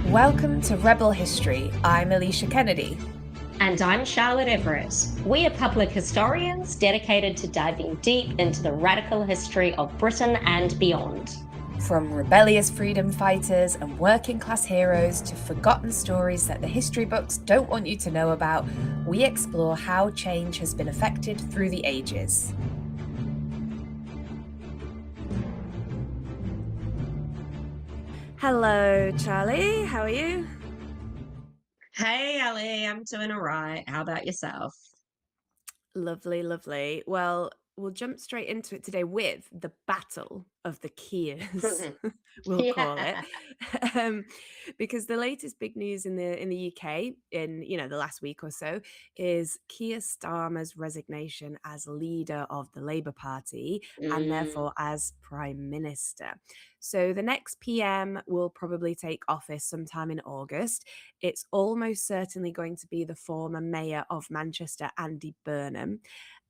Welcome to Rebel History. I'm Alicia Kennedy. And I'm Charlotte Everett. We are public historians dedicated to diving deep into the radical history of Britain and beyond. From rebellious freedom fighters and working class heroes to forgotten stories that the history books don't want you to know about, we explore how change has been effected through the ages. Hello, Charlie. How are you? Hey, Ali, I'm doing all right. How about yourself? Lovely, lovely. Well, we'll jump straight into it today with the Battle of the Keirs, we'll call it, Yeah. um, because the latest big news in the UK in the last week or so is Keir Starmer's resignation as leader of the Labour Party and Mm. therefore as Prime Minister. So the next PM will probably take office sometime in August. It's almost certainly going to be the former mayor of Manchester, Andy Burnham.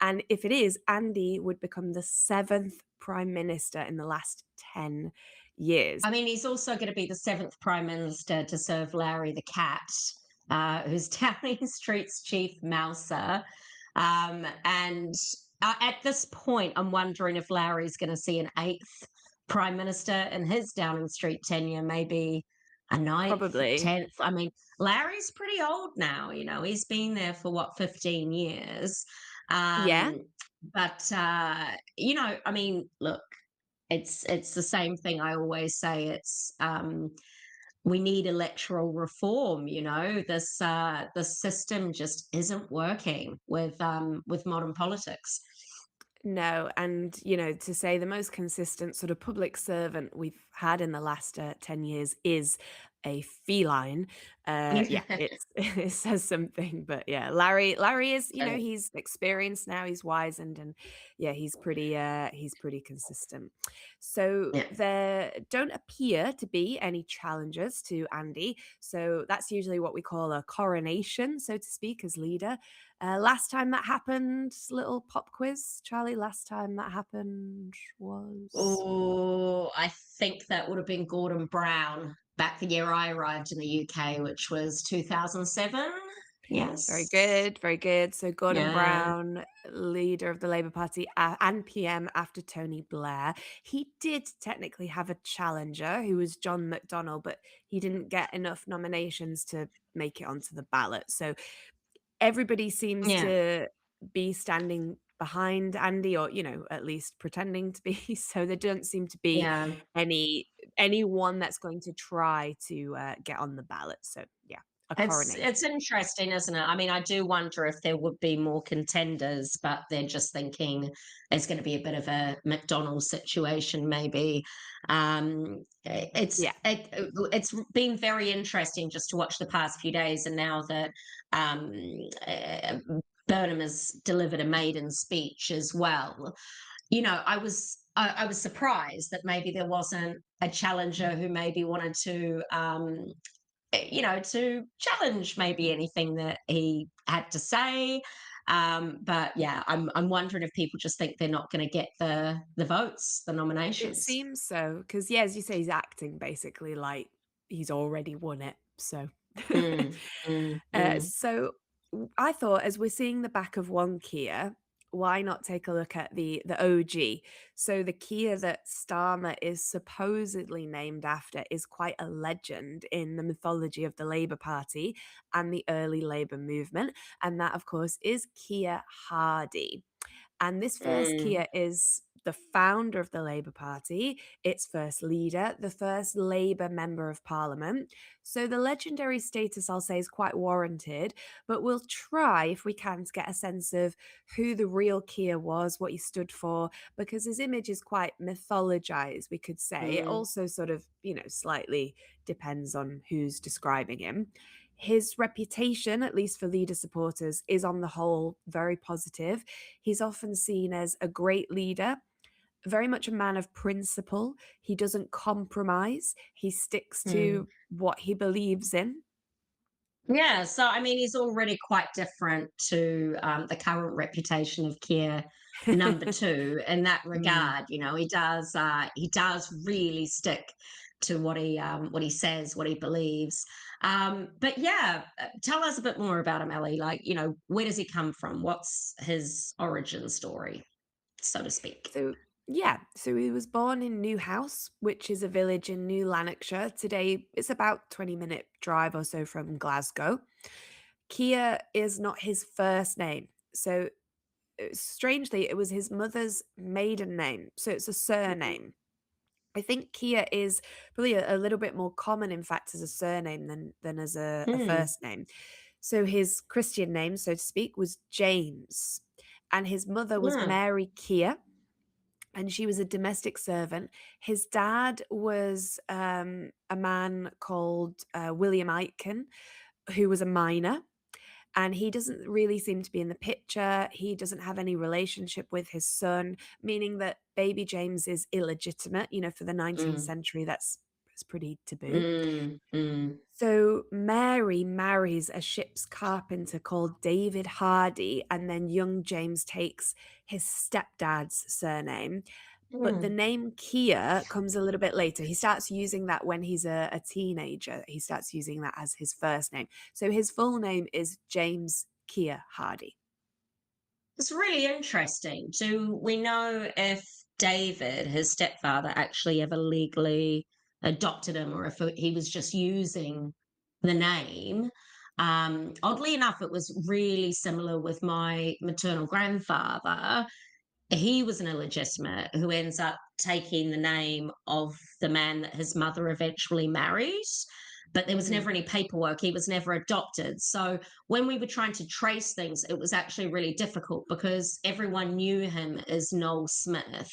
And if it is, Andy would become the seventh prime minister in the last 10 years. I mean, he's also going to be the seventh Prime Minister to serve Larry the cat, who's Downing Street's chief mouser. And at this point, I'm wondering if Larry's going to see an eighth Prime Minister in his Downing Street tenure, maybe a ninth, Probably. 10th. I mean, Larry's pretty old now, he's been there for what, 15 years. Yeah. Um, but, I mean, look, it's the same thing I always say. We need electoral reform. This system just isn't working with modern politics. No, and to say the most consistent sort of public servant we've had in the last 10 years is a feline. Yeah, it's it says something, but yeah, Larry is, he's experienced now, he's wizened, and yeah, he's pretty consistent. So Yeah. there don't appear to be any challengers to Andy. So that's usually what we call a coronation, so to speak, as leader. Last time that happened, little pop quiz, Charlie. Last time that happened was Oh, I think that would have been Gordon Brown back the year I arrived in the UK, which was 2007. very Yes. good, very good. So Gordon Yeah. Brown, leader of the Labour Party and PM after Tony Blair. He did technically have a challenger who was John McDonnell, but he didn't get enough nominations to make it onto the ballot. So everybody seems Yeah. to be standing behind Andy, or at least pretending to be. So there don't seem to be Yeah. anyone that's going to try to get on the ballot. So yeah, a It's coronation. interesting, isn't it? I mean, I do wonder if there would be more contenders, but they're just thinking it's going to be a bit of a McDonald's situation, maybe. Yeah. It's been very interesting just to watch the past few days, and now that um, uh, Burnham has delivered a maiden speech as well. I was surprised that maybe there wasn't a challenger who maybe wanted to challenge maybe anything that he had to say. But yeah, I'm wondering if people just think they're not going to get the votes, the It nominations. seems so, because yeah, as you say, he's acting basically like he's already won it. So, Mm, mm, mm. so I thought, as we're seeing the back of one Kia, why not take a look at the OG? So the Kia that Starmer is supposedly named after is quite a legend in the mythology of the Labour Party and the early Labour movement, and that, of course, is Keir Hardie. And this first Mm. Keir is the founder of the Labour Party, its first leader, the first Labour member of Parliament. So the legendary status, I'll say, is quite warranted, but we'll try, if we can, to get a sense of who the real Keir was, what he stood for, because his image is quite mythologized, we could say. It Mm. also sort of, slightly depends on who's describing him. His reputation, at least for leader supporters, is on the whole very positive. He's often seen as a great leader, very much a man of principle. He doesn't compromise, he sticks Mm. to what he believes in. Yeah, so I mean, he's already quite different to the current reputation of Keir number 2 in that Mm. regard. You know, he does really stick to what he says, what he believes. But yeah, tell us a bit more about him, Ellie. Like, you know, where does he come from? What's his origin story, so to speak? So, yeah, so he was born in Newhouse, which is a village in New Lanarkshire. Today, it's about 20-minute drive or so from Glasgow. Keir is not his first name. So, strangely, it was his mother's maiden name. So, it's a surname. I think Keir is probably a little bit more common, in fact, as a surname than as a Mm, first name. So, his Christian name, so to speak, was James. And his mother was yeah. Mary Keir, and she was a domestic servant. His dad was a man called William Aitken, who was a miner. And he doesn't really seem to be in the picture. He doesn't have any relationship with his son, meaning that baby James is illegitimate. For the 19th Mm, century, that's pretty taboo. mm. So Mary marries a ship's carpenter called David Hardie, and then young James takes his stepdad's surname. But the Mm. name Keir comes a little bit later. He starts using that when he's a teenager. He starts using that as his first name. So his full name is James Keir Hardie. It's really interesting. Do we know if David, his stepfather, actually ever legally adopted him or if he was just using the name? Oddly enough, it was really similar with my maternal grandfather. He was an illegitimate who ends up taking the name of the man that his mother eventually marries. But there was Mm. never any paperwork. He was never adopted. So when we were trying to trace things, it was actually really difficult because everyone knew him as Noel Smith.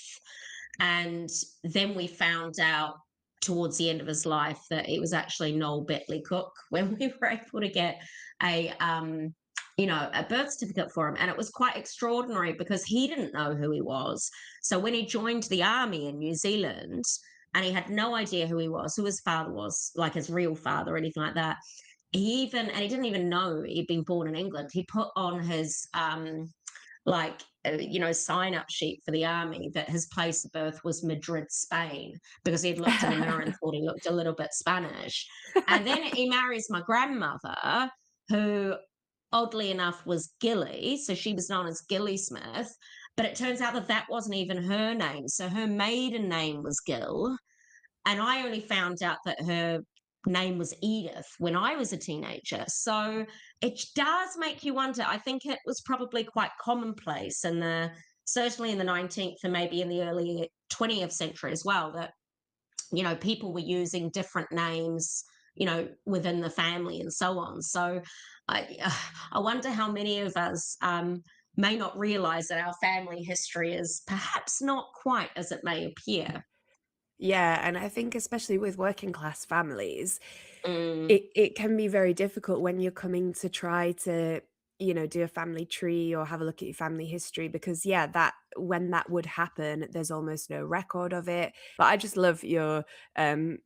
And then we found out towards the end of his life that it was actually Noel Betley Cook when we were able to get a a birth certificate for him. And it was quite extraordinary because he didn't know who he was. So when he joined the army in New Zealand, and he had no idea who he was, who his father was, like his real father or anything like that. He didn't even know he'd been born in England. He put on his sign up sheet for the army that his place of birth was Madrid, Spain, because he'd looked in the mirror and thought he looked a little bit Spanish. And then he marries my grandmother, who oddly enough was Gilly. So she was known as Gilly Smith. But it turns out that that wasn't even her name. So her maiden name was Gill. And I only found out that her name was Edith when I was a teenager. So it does make you wonder. I think it was probably quite commonplace in the certainly in the 19th and maybe in the early 20th century as well that people were using different names within the family and so on. So I I wonder how many of us may not realize that our family history is perhaps not quite as it may appear. Yeah, and I think especially with working class families, Mm, it can be very difficult when you're coming to try to, do a family tree or have a look at your family history because yeah, that when that would happen, there's almost no record of it. But I just love um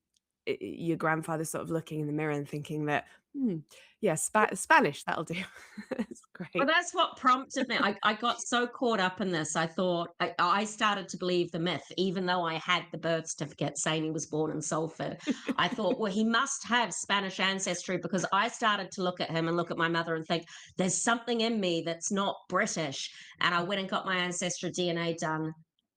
your grandfather sort of looking in the mirror and thinking that, hmm, yeah, Spanish, that'll do. It's Well, great. that's what prompted me. I got so caught up in this. I thought I started to believe the myth, even though I had the birth certificate saying he was born in Salford. I thought, well, he must have Spanish ancestry because I started to look at him and look at my mother and think, there's something in me that's not British. And I went and got my ancestral DNA done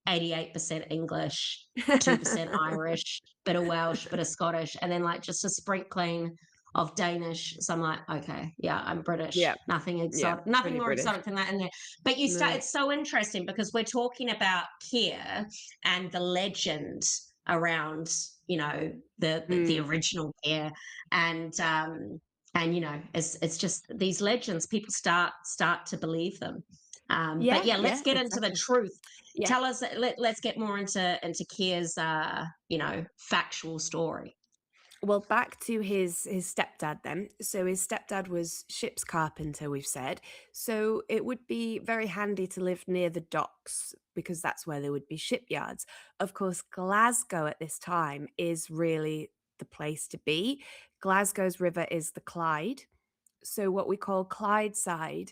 88% English, 2% Irish, bit of Welsh, bit of Scottish, and then like just a sprinkling of Danish. So I'm like, okay, yeah, I'm Yeah, British. Nothing yeah, exotic, nothing pretty more British. exotic than that in there. But you start, No. it's so interesting because we're talking about Keir and the legend around, the Mm. original Keir. And it's just these legends, people start to believe them. But Yeah, yeah, let's yeah, get into the exactly. truth. Yeah. Tell us, let's get more into Keir's factual story. Well, back to his stepdad then. So his stepdad was ship's carpenter, we've said. So it would be very handy to live near the docks because that's where there would be shipyards. Of course, Glasgow at this time is really the place to be. Glasgow's river is the Clyde. so what we call Clydeside,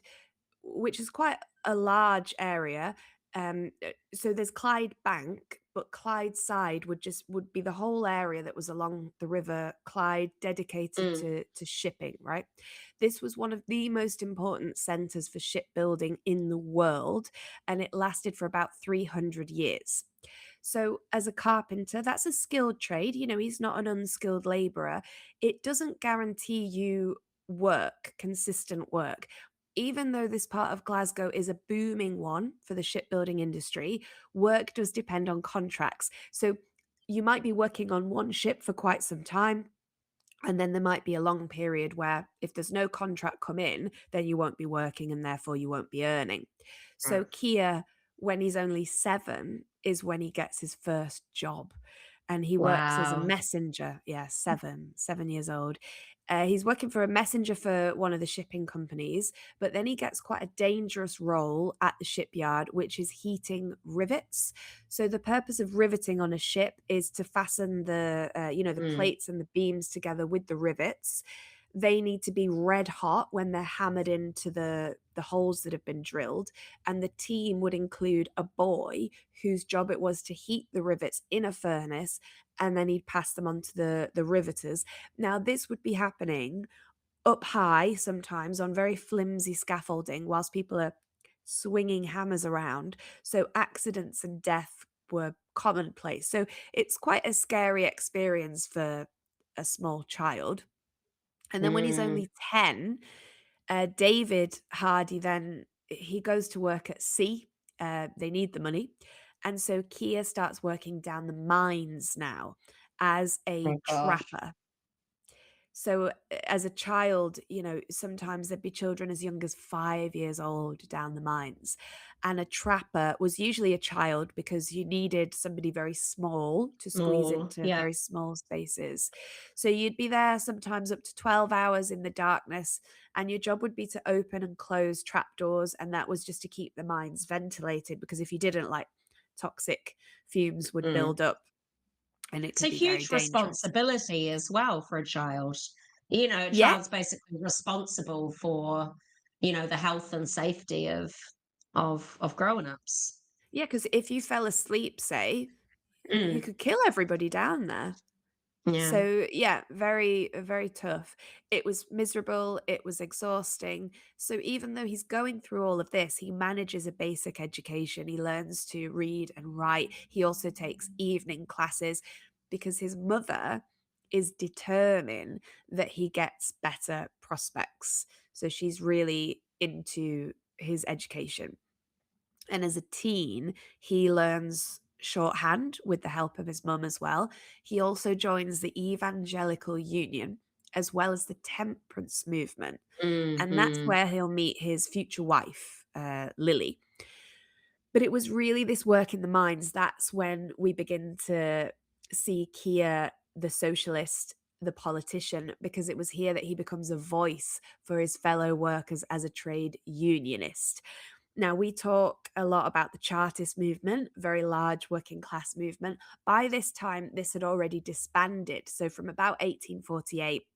which is quite a large area. So there's Clyde Bank, but Clyde Side would be the whole area that was along the River Clyde, dedicated Mm, to shipping. Right, this was one of the most important centres for shipbuilding in the world, and it lasted for about 300 years. So, as a carpenter, that's a skilled trade. He's not an unskilled labourer. It doesn't guarantee you work, consistent work. Even though this part of Glasgow is a booming one for the shipbuilding industry, work does depend on contracts. So, you might be working on one ship for quite some time, and then there might be a long period where if there's no contract come in, then you won't be working and therefore you won't be earning. So mm. Keir, when he's only 7, is when he gets his first job. And he works as a Wow. messenger. Yeah, 7 years old. He's working for a messenger for one of the shipping companies, but then he gets quite a dangerous role at the shipyard, which is heating rivets. So the purpose of riveting on a ship is to fasten the Mm, plates and the beams together with the rivets. They need to be red hot when they're hammered into the holes that have been drilled, and the team would include a boy whose job it was to heat the rivets in a furnace, and then he'd pass them on to the riveters. Now this would be happening up high, sometimes on very flimsy scaffolding, whilst people are swinging hammers around. So accidents and death were commonplace. So it's quite a scary experience for a small child. And then when he's mm. only 10, David Hardie then he goes to work at sea. They need the money. And so Keir starts working down the mines now as a Oh gosh. trapper. So, as a child, sometimes there'd be children as young as 5 years old down the mines. And a trapper was usually a child because you needed somebody very small to squeeze More. into Yeah. very small spaces. So, you'd be there sometimes up to 12 hours in the darkness, and your job would be to open and close trapdoors. And that was just to keep the mines ventilated because if you didn't, like, toxic fumes would Mm. build up and it It's could a be very huge dangerous. responsibility as well for a child. A Yeah. child's basically responsible for, the health and safety of grown-ups. Yeah, because if you fell asleep, say, you Mm. could kill everybody down there. Yeah. So, yeah, very, very tough. It was miserable, it was exhausting. So, even though he's going through all of this, he manages a basic education. He learns to read and write. He also takes evening classes because his mother is determined that he gets better prospects. So, she's really into his education. And as a teen, he learns shorthand with the help of his mum as well. He also joins the Evangelical Union as well as the temperance movement. And that's Mhm. where he'll meet his future wife, Lily. But it was really this work in the mines that's when we begin to see Keir, the socialist, the politician, because it was here that he becomes a voice for his fellow workers as a trade unionist. Now, we talk a lot about the Chartist movement, very large working class movement. By this time, this had already disbanded. So, from about 1848,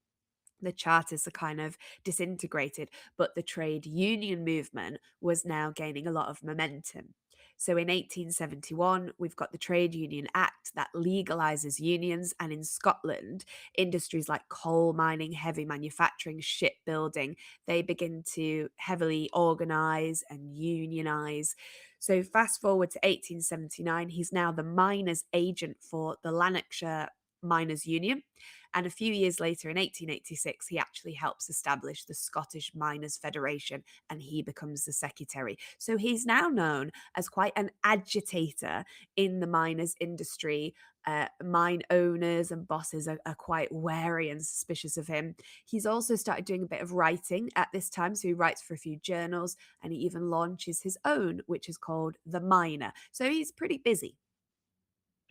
the Chartists are kind of disintegrated, but the trade union movement was now gaining a lot of momentum. So in 1871, we've got the Trade Union Act that legalizes unions. And in Scotland, industries like coal mining, heavy manufacturing, shipbuilding, they begin to heavily organize and unionize. So fast forward to 1879, he's now the miners' agent for the Lanarkshire Miners' Union. And a few years later, in 1886, he actually helps establish the Scottish Miners' Federation and he becomes the secretary. So he's now known as quite an agitator in the miners' industry. Mine owners and bosses are quite wary and suspicious of him. He's also started doing a bit of writing at this time. So he writes for a few journals and he even launches his own, which is called The Miner. So he's pretty busy.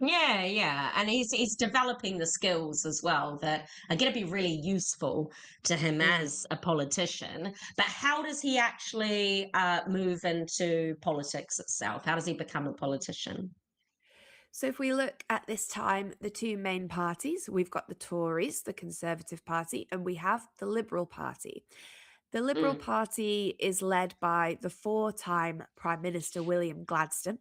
Yeah, yeah, and he's developing the skills as well that are going to be really useful to him Mm. as a politician. But how does he actually move into politics itself? How does he become a politician? So, if we look at this time, the two main parties, we've got the Tories, the Conservative Party, and we have the Liberal Party. The Liberal Mm, Party is led by the four-time Prime Minister William Gladstone.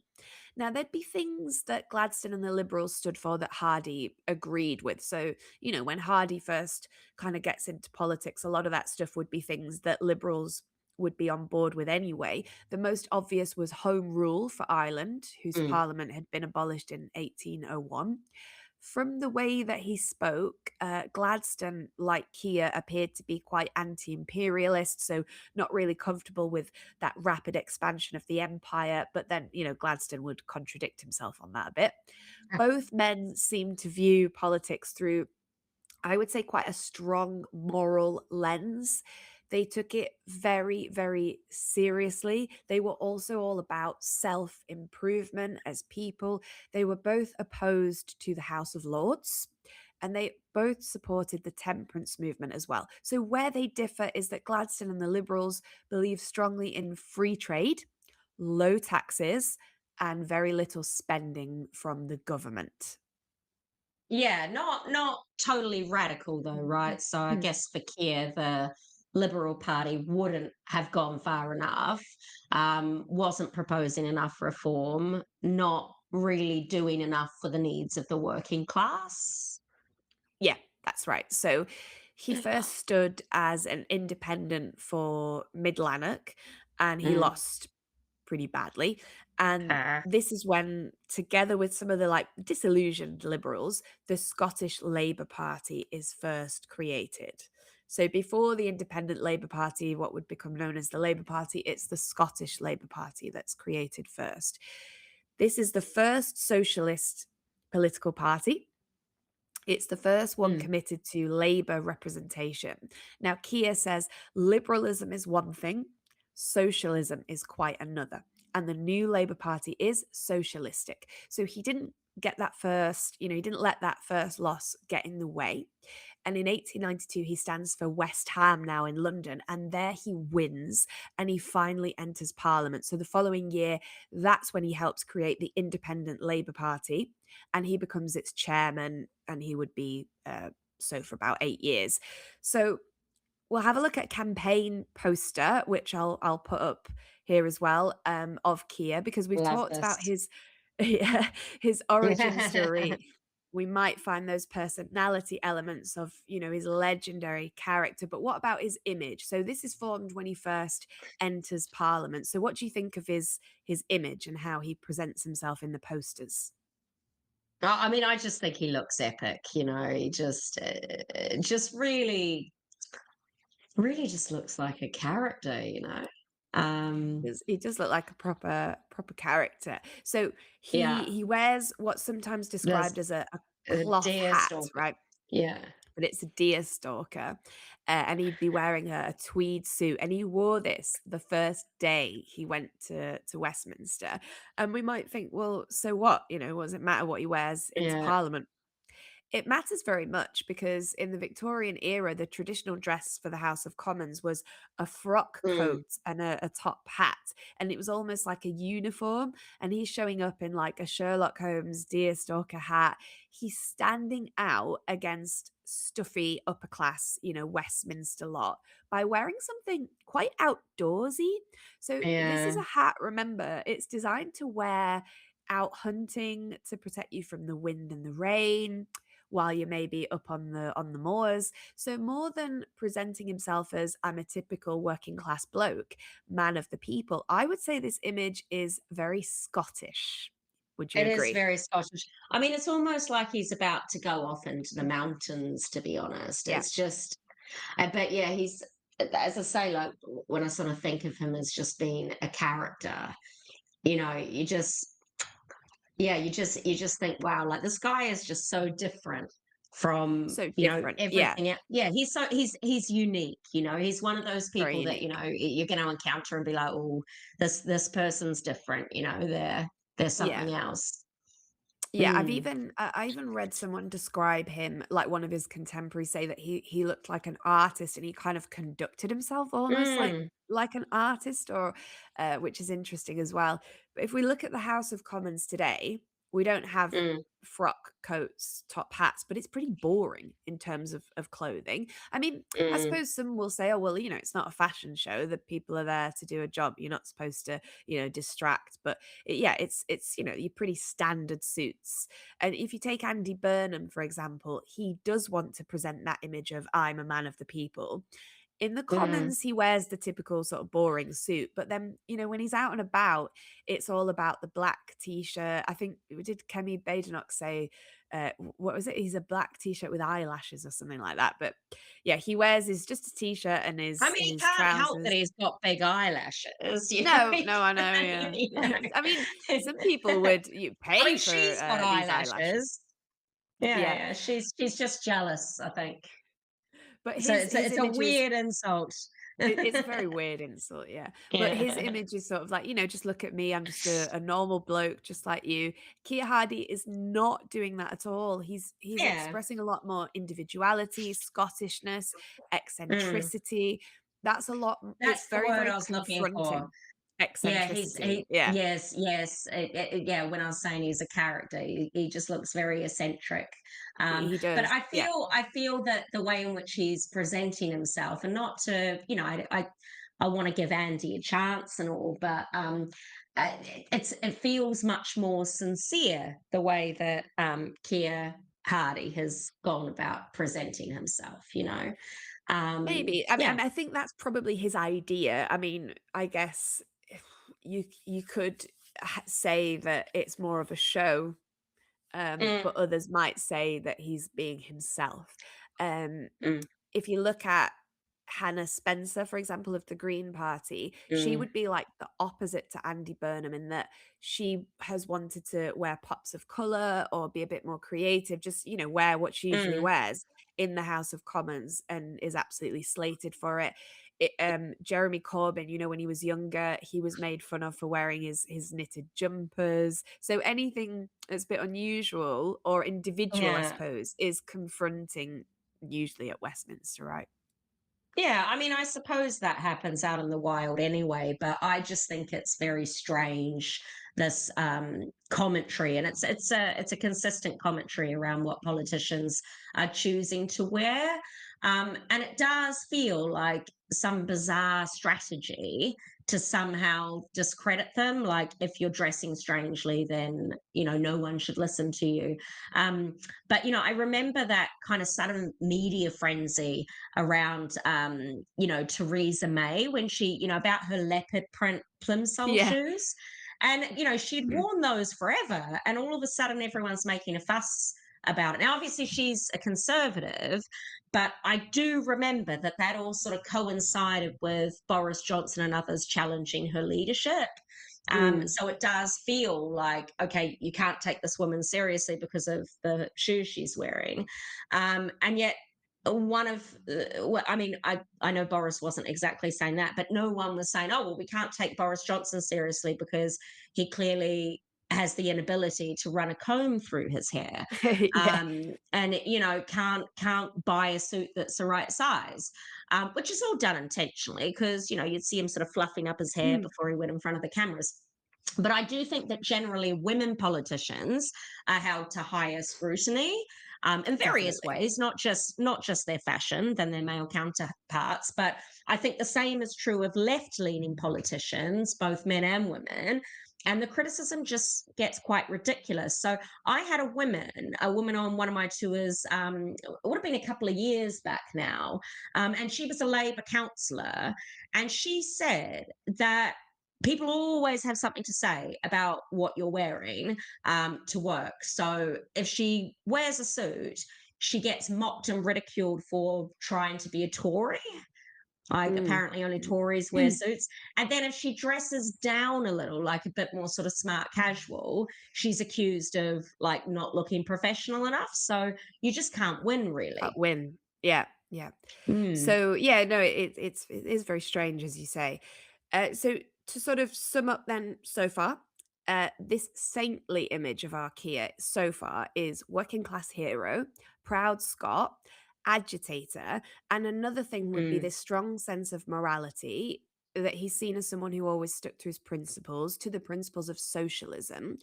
Now, there'd be things that Gladstone and the Liberals stood for that Hardie agreed with. So, when Hardie first kind of gets into politics, a lot of that stuff would be things that Liberals would be on board with anyway. The most obvious was Home Rule for Ireland, whose mm. parliament had been abolished in 1801. From the way that he spoke, Gladstone, like Keir, appeared to be quite anti imperialist, so not really comfortable with that rapid expansion of the empire. But then, Gladstone would contradict himself on that a bit. Both men seemed to view politics through, I would say, quite a strong moral lens. They took it very, very seriously. They were also all about self improvement as people. They were both opposed to the House of Lords, and they both supported the temperance movement as well. So, where they differ is that Gladstone and the Liberals believe strongly in free trade, low taxes, and very little spending from the government. Yeah, not totally radical though, right? So I guess for Keir, the Liberal Party wouldn't have gone far enough, wasn't proposing enough reform, not really doing enough for the needs of the working class. Yeah, that's right. So he first stood as an independent for Mid-Lanark, and he Mm, lost pretty badly. And okay. this is when, together with some of the disillusioned liberals, the Scottish Labour Party is first created. So before the Independent Labour Party, what would become known as the Labour Party, it's the Scottish Labour Party that's created first. This is the first socialist political party. It's the first one Mm, committed to Labour representation. Now, Keir says liberalism is one thing, socialism is quite another. And the new Labour Party is socialistic. So he didn't get that first, he didn't let that first loss get in the way. And in 1892, he stands for West Ham now in London, and there he wins and he finally enters Parliament. So the following year, that's when he helps create the Independent Labour Party and he becomes its chairman, and he would be so for about 8 years. So we'll have a look at campaign poster, which I'll put up here as well, of Keir, because we've love talked about this. his yeah, his origin story. We might find those personality elements of, his legendary character, but what about his image? So this is formed when he first enters Parliament. So what do you think of his image and how he presents himself in the posters? I mean, I just think he looks epic. He just really just looks like a character. Um, He does look like a proper character. So he yeah, he wears what's sometimes there's described as a a cloth deer hat, stalker. right? Yeah. But it's a deer stalker, and he'd be wearing a tweed suit, and he wore this the first day he went to Westminster. And we might think, well, so what? What does it matter what he wears into Yeah. Parliament? It matters very much because in the Victorian era, the traditional dress for the House of Commons was a frock Mm, coat and a top hat. And it was almost like a uniform. And he's showing up in like a Sherlock Holmes deerstalker hat. He's standing out against stuffy upper class, Westminster lot by wearing something quite outdoorsy. So this is yeah. a hat, remember, it's designed to wear out hunting to protect you from the wind and the rain while you're maybe up on the moors. So more than presenting himself as I'm a typical working class bloke, man of the people, I would say this image is very Scottish. Would you It is agree? very Scottish. I mean, it's almost like he's about to go off into the mountains, to be honest. Yeah. It's just, but yeah, he's, as I say, like when I sort of think of him as just being a character, you just, yeah, you just think, wow, like this guy is just so different from So different. Yeah. everything else. Yeah, he's unique. He's one of those Very people that unique. you're going to encounter and be like, oh, this person's different. They're Yeah. something else. Yeah, Mm, I even read someone describe him, like one of his contemporaries say that he looked like an artist and he kind of conducted himself almost like mm, like an artist or which is interesting as well. But if we look at the House of Commons today, We don't have mm, frock coats, top hats, but it's pretty boring in terms of clothing. I mean, I mm, suppose some will say, "Oh, well, it's not a fashion show. The people are there to do a job. You're not supposed to, distract." But yeah, it's your pretty standard suits. And if you take Andy Burnham, for example, he does want to present that image of I'm a man of the people. In the mm. Commons, he wears the typical sort of boring suit, but then, when he's out and about, it's all about the black t-shirt. I think did Kemi Badenoch say, what was it? He's a black t-shirt with eyelashes or something like that. But yeah, he wears his just a t-shirt and I his mean, he his can't help that trousers. he's got big eyelashes, you know? No, no, I know, yeah. You I mean, know? some people would you I pay mean, for she's got these eyelashes. eyelashes. Yeah, Yeah, yeah, she's just jealous, I think. but So his it's a image is weird insult. It's a very weird insult, yeah. But his Yeah. image is sort of like, just look at me. I'm just a normal bloke, just like you. Keir Hardie is not doing that at all. He's Yeah. expressing a lot more individuality, Scottishness, Mm. eccentricity. That's a lot. That's It's the very, word very I was looking for. confronting. Yeah, Eccentricity. Yeah, yes, yes, yeah. When I was saying he's a character, he just looks very eccentric. he But does. Yeah, I feel that the way in which he's presenting himself, and not to, I want to give Andy a chance and all, but it feels much more sincere the way that Keir Hardie has gone about presenting himself. maybe. I mean, Yeah. and I think that's probably his idea. I mean, I guess you could say that it's more of a show. Mm, But others might say that he's being himself. Um, mm, if you look at Hannah Spencer, for example, of the Green Party, she mm, would be like the opposite to Andy Burnham in that she has wanted to wear pops of color or be a bit more creative, just, wear what she usually mm. wears in the House of Commons and is absolutely slated for it. Jeremy Corbyn, when he was younger, he was made fun of for wearing his knitted jumpers. So anything that's a bit unusual or individual, I Yeah. suppose, is confronting usually at Westminster, right? Yeah, I mean, I suppose that happens out in the wild anyway, but I just think it's very strange, this commentary, and it's a consistent commentary around what politicians are choosing to wear. And it does feel like some bizarre strategy to somehow discredit them. Like, if you're dressing strangely, then no one should listen to you. um, but I remember that kind of sudden media frenzy around Theresa May, when she, about her leopard print plimsoll Yeah. shoes. And she'd worn those forever, and all of a sudden everyone's making a fuss about it. Now obviously she's a conservative, but I do remember that that all sort of coincided with Boris Johnson and others challenging her leadership. Mm. So it does feel like, okay, you can't take this woman seriously because of the shoes she's wearing. And yet one of well, I mean, I know Boris wasn't exactly saying that, but no one was saying, oh well, we can't take Boris Johnson seriously because he clearly has the inability to run a comb through his hair, Yeah. and can't buy a suit that's the right size, which is all done intentionally, because you'd see him sort of fluffing up his hair Mm. before he went in front of the cameras. But I do think that generally women politicians are held to higher scrutiny, in various Definitely. ways, not just their fashion than their male counterparts. But I think the same is true of left-leaning politicians, both men and women. And the criticism just gets quite ridiculous. So I had a woman on one of my tours. It would have been a couple of years back now, and she was a Labour councillor, and she said that people always have something to say about what you're wearing to work. So if she wears a suit, she gets mocked and ridiculed for trying to be a Tory. Like, Mm. apparently only Mm. Tories wear suits. And then if she dresses down a little, like a bit more sort of smart casual, she's accused of like not looking professional enough. So you just can't win, Can't really. win. Yeah, yeah. Mm, So, yeah, no, it is very strange, as you say. So to sort of sum up then so far, this saintly image of our Keir so far is working class hero, proud Scot, agitator, and another thing would be mm, this strong sense of morality that he's seen as someone who always stuck to his principles, to the principles of socialism.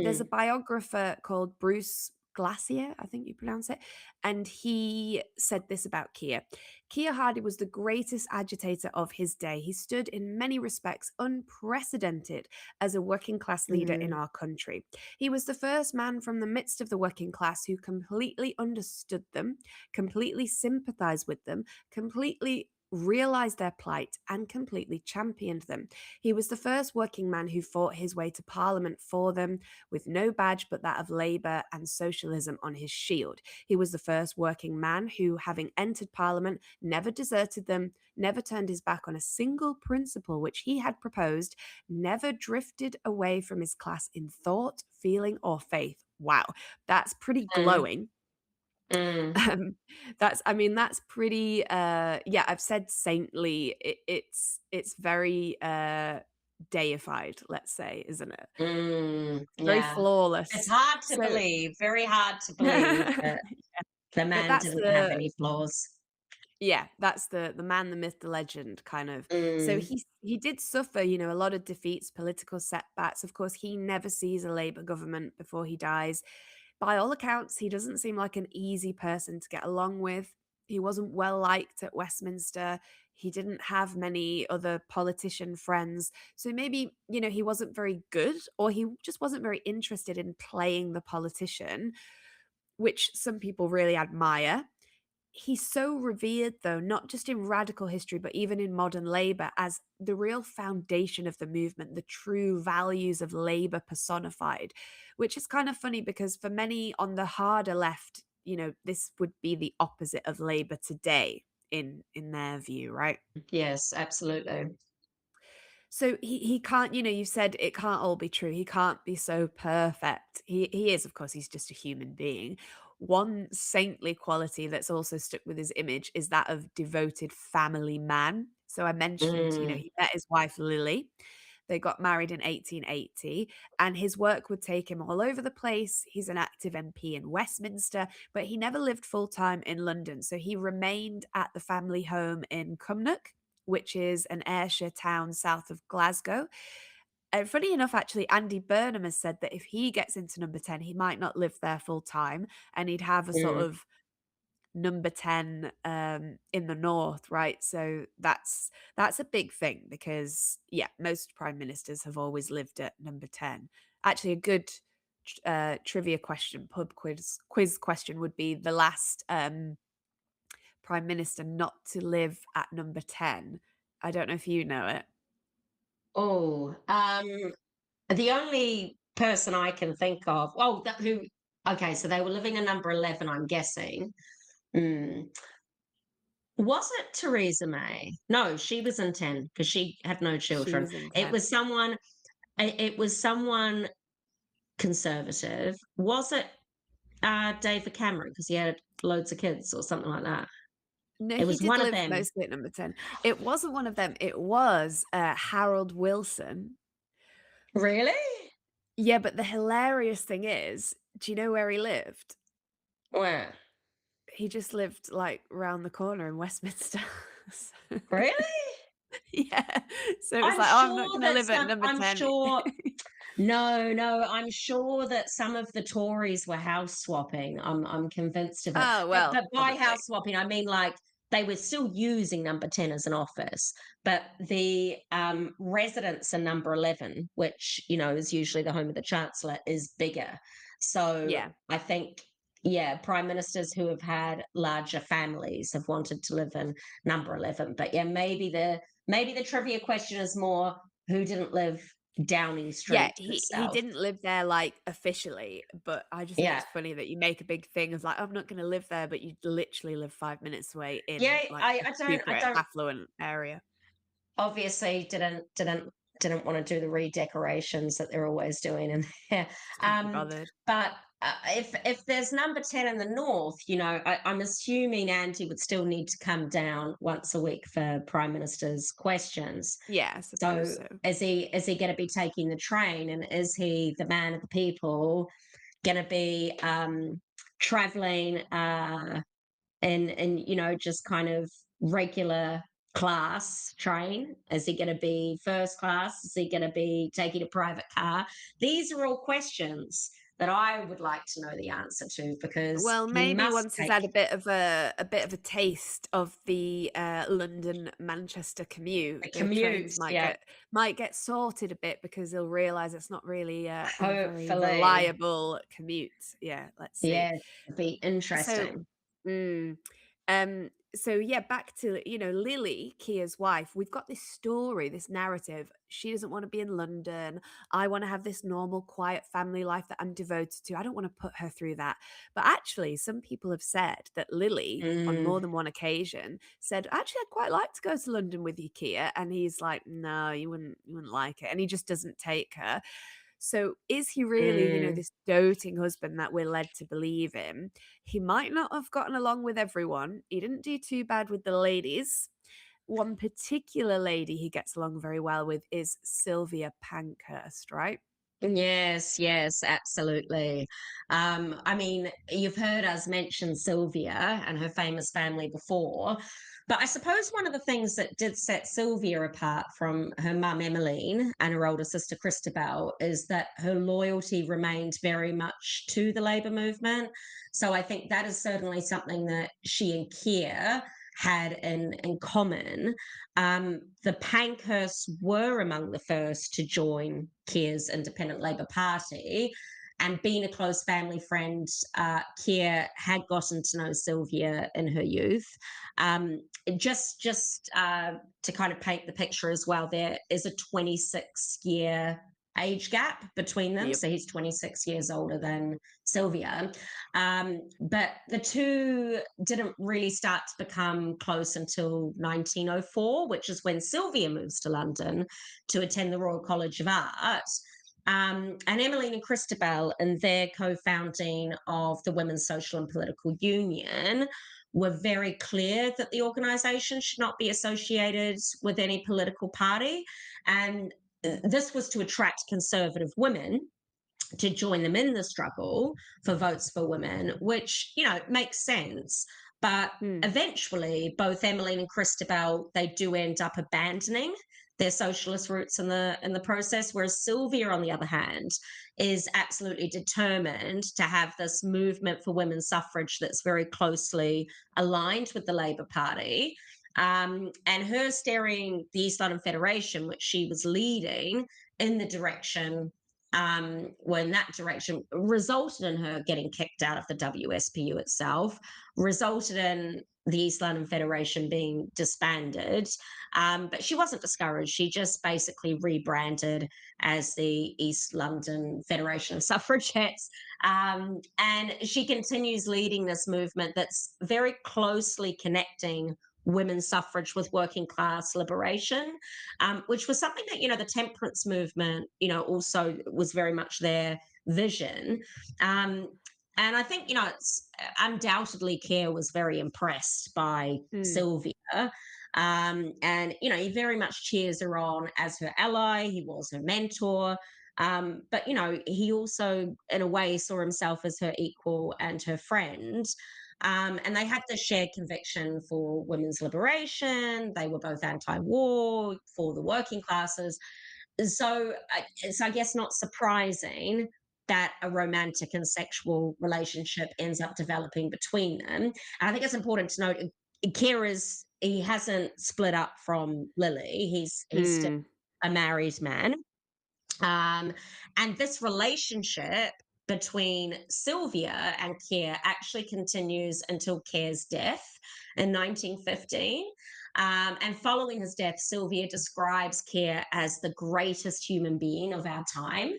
There's a Mm, biographer called Bruce Glacier, I think you pronounce it, and he said this about Keir. Keir Hardie was the greatest agitator of his day. He stood in many respects unprecedented as a working class leader in mm, our country. He was the first man from the midst of the working class who completely understood them, completely sympathized with them, completely realized their plight, and completely championed them. He was the first working man who fought his way to Parliament for them, with no badge but that of Labour and socialism on his shield. He was the first working man who, having entered Parliament, never deserted them, never turned his back on a single principle which he had proposed, never drifted away from his class in thought, feeling, or faith. Wow, that's pretty mm, glowing. mm, Um, that's I mean, that's pretty, yeah, I've said saintly. It's very, deified, let's say, isn't it? Very yeah. It's flawless. hard to So believe, very hard to believe that the but man that's didn't have the any flaws. yeah, that's the man, the myth, the legend kind of. So Mm, he did suffer, a lot of defeats, political setbacks. Of course, he never sees a Labour government before he dies. By all accounts, he doesn't seem like an easy person to get along with. He wasn't well liked at Westminster. He didn't have many other politician friends. So maybe, he wasn't very good, or he just wasn't very interested in playing the politician, which some people really admire. He's so revered, though, not just in radical history, but even in modern Labour, as the real foundation of the movement, the true values of Labour personified, which is kind of funny because for many on the harder left, this would be the opposite of Labour today in their view, right? yes, absolutely. So he can't, you said it can't all be true. He can't be so perfect. He is, of course, he's just a human being. One saintly quality that's also stuck with his image is that of devoted family man. So I mentioned, Mm, he met his wife Lily. They got married in 1880, and his work would take him all over the place. He's an active MP in Westminster, but he never lived full time in London. So he remained at the family home in Cumnock, which is an Ayrshire town south of Glasgow. And funny enough, actually, Andy Burnham has said that if he gets into number 10, he might not live there full time and he'd have a sort mm. of number 10 in the north, right? So that's a big thing because yeah, most prime ministers have always lived at number 10. Actually, a good trivia question, pub quiz question would be the last prime minister not to live at number 10. I don't know if you know it. Oh, the only person I can think of, oh, that who, okay, so they were living in number 11, I'm guessing. Mm. Was it Theresa May? No, she was in 10 because she had no She children. was in It 10. was someone, it was someone conservative. Was it David Cameron because he had loads of kids or something like that? No, It he was did one of live them. mostly at number 10. It wasn't one of them. It was Harold Wilson. Really? Yeah, but the hilarious thing is, do you know where he lived? Where? He just lived like round the corner in Westminster. So, Really? yeah. So it was I'm like, oh, I'm not sure going to that live at some, number I'm 10. sure, no, no, I'm sure that some of the Tories were house swapping. I'm convinced of it. Oh, But well, by probably. house swapping, I mean like they were still using number 10 as an office, but the residence in number 11, which is usually the home of the Chancellor, is bigger. So Yeah. I think, yeah, prime ministers who have had larger families have wanted to live in number 11. But yeah, maybe the trivia question is more who didn't live Downing Yeah, Street he itself. didn't live there, like, officially, but I just think Yeah. it's funny that you make a big thing of, like, "I'm not gonna live there," but you literally live 5 minutes away Yeah, in, like, I a I don't I super don't affluent area. obviously didn't want to do the redecorations that they're always doing in there. Just couldn't be Um, bothered. but if there's number 10 in the north, I'm assuming Andy would still need to come down once a week for prime minister's questions. Yeah, I suppose So so. is he going to be taking the train, and is he the man of the people going to be traveling in just kind of regular class train? Is he going to be first class? Is he going to be taking a private car? These are all questions that I would like to know the answer to, because Well, he maybe must once he's take had a bit of a taste of the, London Manchester commute, a the commute. trains Yeah, might get sorted a bit because he'll realise it's not really a very hopefully. reliable commute. Yeah, let's see. Yeah, it'd be So interesting. mm, so yeah, back to, Lily, Kia's wife. We've got this story, this narrative. She doesn't want to be in London. I want to have this normal, quiet family life that I'm devoted to. I don't want to put her through that. But actually, some people have said that Lily, on Mm, more than one occasion, said, "Actually, I'd quite like to go to London with you, Kia." And he's like, "No, you wouldn't like it." And he just doesn't take her. So is he really, mm. this doting husband that we're led to believe in? He might not have gotten along with everyone. He didn't do too bad with the ladies. One particular lady he gets along very well with is Sylvia Pankhurst, right? Yes, yes, absolutely. I mean, you've heard us mention Sylvia and her famous family before, but I suppose one of the things that did set Sylvia apart from her mum Emmeline and her older sister Christabel is that her loyalty remained very much to the Labour movement. So I think that is certainly something that she and Keir had in common. The Pankhursts were among the first to join Keir's Independent Labour Party. And being a close family friend, Keir had gotten to know Sylvia in her youth. Um, just to kind of paint the picture as well, there is a 26-year age gap between them. Yep. So he's 26 years older than Sylvia. But the two didn't really start to become close until 1904, which is when Sylvia moves to London to attend the Royal College of Art. And Emmeline and Christabel, in their co founding of the Women's Social and Political Union, were very clear that the organisation should not be associated with any political party. And this was to attract conservative women to join them in the struggle for votes for women, which, makes sense. But Mm. eventually, both Emmeline and Christabel, they do end up abandoning their socialist roots in the process, whereas Sylvia, on the other hand, is absolutely determined to have this movement for women's suffrage that's very closely aligned with the Labour Party. And her steering the East London Federation, which she was leading, in the direction when that direction resulted in her getting kicked out of the WSPU itself, resulted in the East London Federation being disbanded. But she wasn't discouraged. She just basically rebranded as the East London Federation of Suffragettes. And she continues leading this movement that's very closely connecting women's suffrage with working class liberation, which was something that, the temperance movement, also was very much their vision. Um, and I think, it's undoubtedly Keir was very impressed by Mm. Sylvia. And, he very much cheers her on as her ally. He was her mentor. But, he also, in a way, saw himself as her equal and her friend. And they had this shared conviction for women's liberation. They were both anti war, for the working classes. So it's, I guess, not surprising that a romantic and sexual relationship ends up developing between them. And I think it's important to note Kira's, he hasn't split up from Lily. He's still Mm. a married man. Um, and this relationship between Sylvia and Keir actually continues until Keir's death in 1915. And following his death, Sylvia describes Keir as the greatest human being of our time,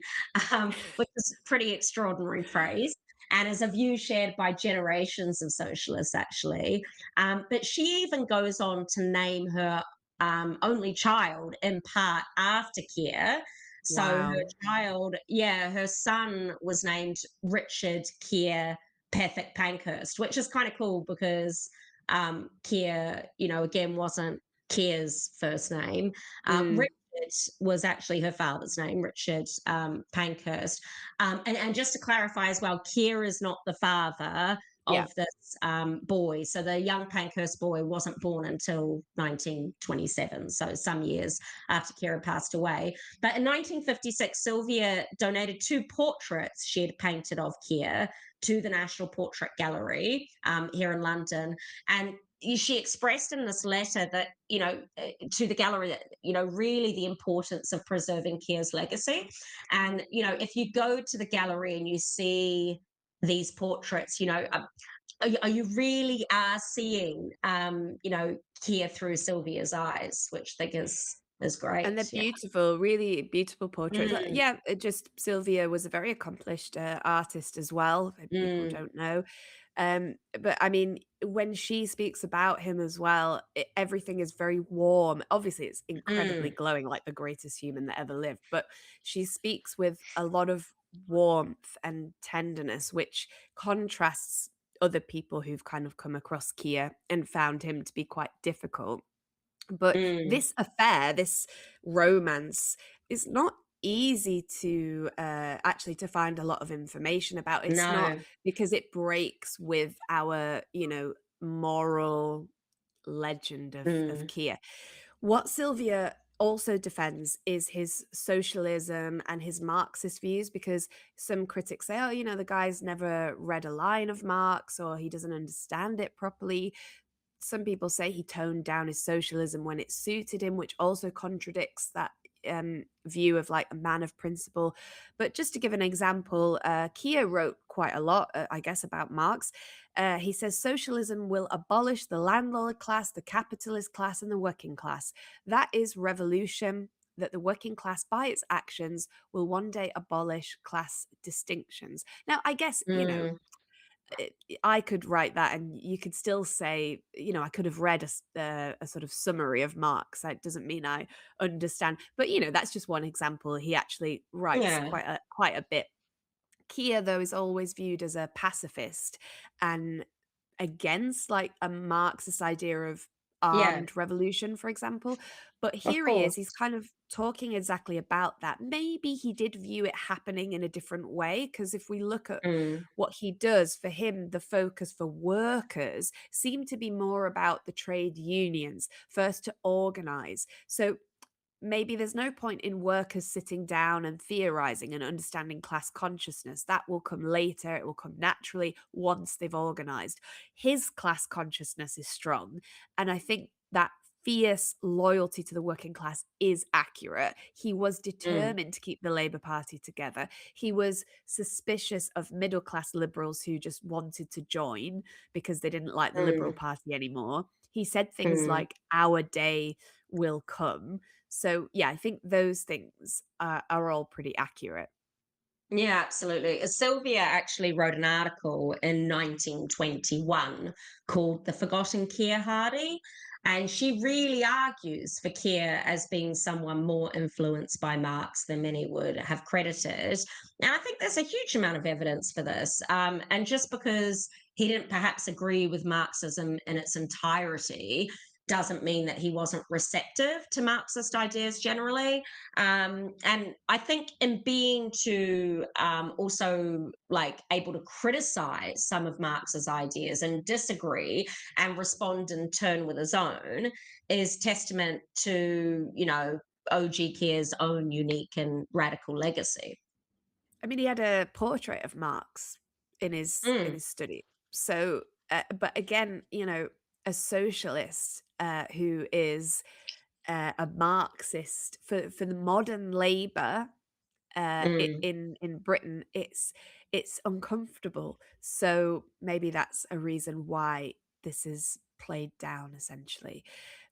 which is pretty extraordinary praise. And is a view shared by generations of socialists, actually. But she even goes on to name her only child in part after Keir. So her Wow. child, yeah, her son was named Richard Keir Pethick Pankhurst, which is kind of cool because Keir, again, wasn't Keir's first name. Mm. Richard was actually her father's name, Richard Pankhurst. And just to clarify as well, Keir is not the father Yeah. of this boy. So the young Pankhurst boy wasn't born until 1927, so some years after Keir had passed away. But in 1956, Sylvia donated two portraits she had painted of Keir to the National Portrait Gallery here in London. And she expressed in this letter that, to the gallery, that, really the importance of preserving Keir's legacy. And, if you go to the gallery and you see these portraits, are you really are seeing, Keir through Sylvia's eyes, which I think is And great. they're Yeah. beautiful, really beautiful portraits. Mm, Yeah, it just Sylvia was a very accomplished artist as well. If people mm, don't know, but I mean, when she speaks about him as well, everything is very warm. Obviously, it's incredibly mm, glowing, like the greatest human that ever lived. But she speaks with a lot of warmth and tenderness, which contrasts other people who've kind of come across Kia and found him to be quite difficult. But mm. this affair, this romance is not easy to actually to find a lot of information about. It's not No. because it breaks with our, moral legend of Mm, Keir. What Sylvia also defends is his socialism and his Marxist views because some critics say, oh, the guy's never read a line of Marx or he doesn't understand it properly. Some people say he toned down his socialism when it suited him, which also contradicts that view of like a man of principle. But just to give an example, Keir wrote quite a lot, I guess, about Marx. He says socialism will abolish the landlord class, the capitalist class, and the working class. That is revolution. That the working class, by its actions, will one day abolish class distinctions. Now, I guess, mm. I could write that and you could still say, I could have read a sort of summary of Marx. That doesn't mean I understand. But, that's just one example. He actually writes Yeah, quite a bit. Keir, though, is always viewed as a pacifist and against like a Marxist idea of yeah, armed revolution, for example. But of here he is, he's course. kind of talking exactly about that. Maybe he did view it happening in a different way, because if we look at Mm, what he does, for him, the focus for workers seemed to be more about the trade unions, first to organize. So maybe there's no point in workers sitting down and theorizing and understanding class consciousness. That will come later. It will come naturally once they've organized. His class consciousness is strong. And I think that fierce loyalty to the working class is accurate. He was mm, determined to keep the Labour Party together. He was suspicious of middle class liberals who just wanted to join because they didn't like the Liberal mm, Party anymore. He said things mm. like, our day will come. So, yeah, I think those things are all pretty accurate. Yeah, absolutely. Sylvia actually wrote an article in 1921 called The Forgotten Keir Hardie. And she really argues for Keir as being someone more influenced by Marx than many would have credited. And I think there's a huge amount of evidence for this. And just because he didn't perhaps agree with Marxism in its entirety doesn't mean that he wasn't receptive to Marxist ideas generally. And I think in being to also like able to criticize some of Marx's ideas and disagree and respond in turn with his own is testament to, OG Keir's own unique and radical legacy. I mean, he had a portrait of Marx in Mm, his study. So, but again, a socialist who is a Marxist for the modern Labour mm, in Britain, it's uncomfortable. So maybe that's a reason why this is played down essentially.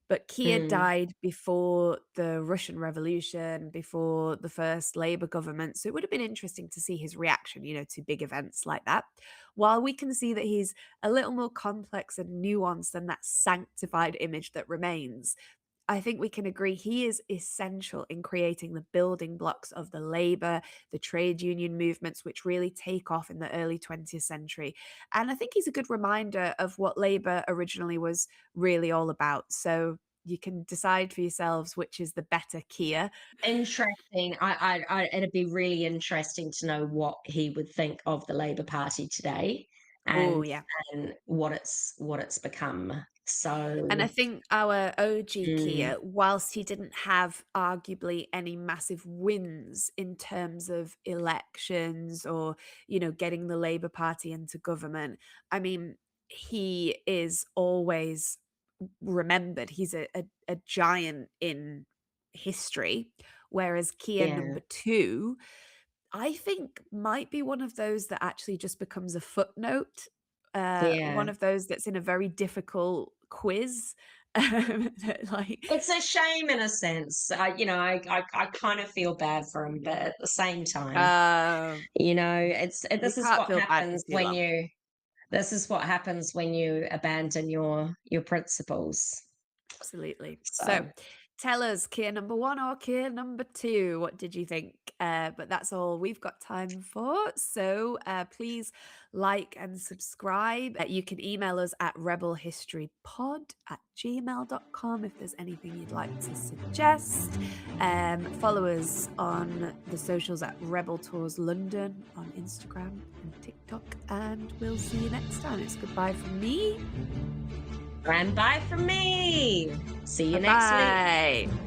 But Keir mm. died before the Russian Revolution, before the first Labour government. So it would have been interesting to see his reaction, to big events like that. While we can see that he's a little more complex and nuanced than that sanctified image that remains, I think we can agree he is essential in creating the building blocks of the labor, the trade union movements, which really take off in the early 20th century. And I think he's a good reminder of what labor originally was really all about. So you can decide for yourselves which is the better Kia. Interesting. It'd be really interesting to know what he would think of the Labour Party today. Oh, and yeah. what it's become. And I So, think our OG mm, Keir, whilst he didn't have arguably any massive wins in terms of elections or, getting the Labour Party into government, I mean, he is always remembered. He's a giant in history, whereas Keir yeah, number 2 I think might be one of those that actually just becomes a footnote, one yeah. of those that's in a very difficult quiz, that like, It's a shame in a sense. I kind of feel bad for him, but at the same time, uh, you this is can't what feel bad for happens too when long. you abandon your principles. Absolutely. So, So, tell us, Keir number 1 or Keir number 2, what did you think? But that's all we've got time for. So, please like and subscribe. You can email us at rebelhistorypod@gmail.com if there's anything you'd like to suggest. Follow us on the socials at Rebel Tours London on Instagram and TikTok. And we'll see you next time. It's goodbye from me. and bye from me. See you Bye next week. bye.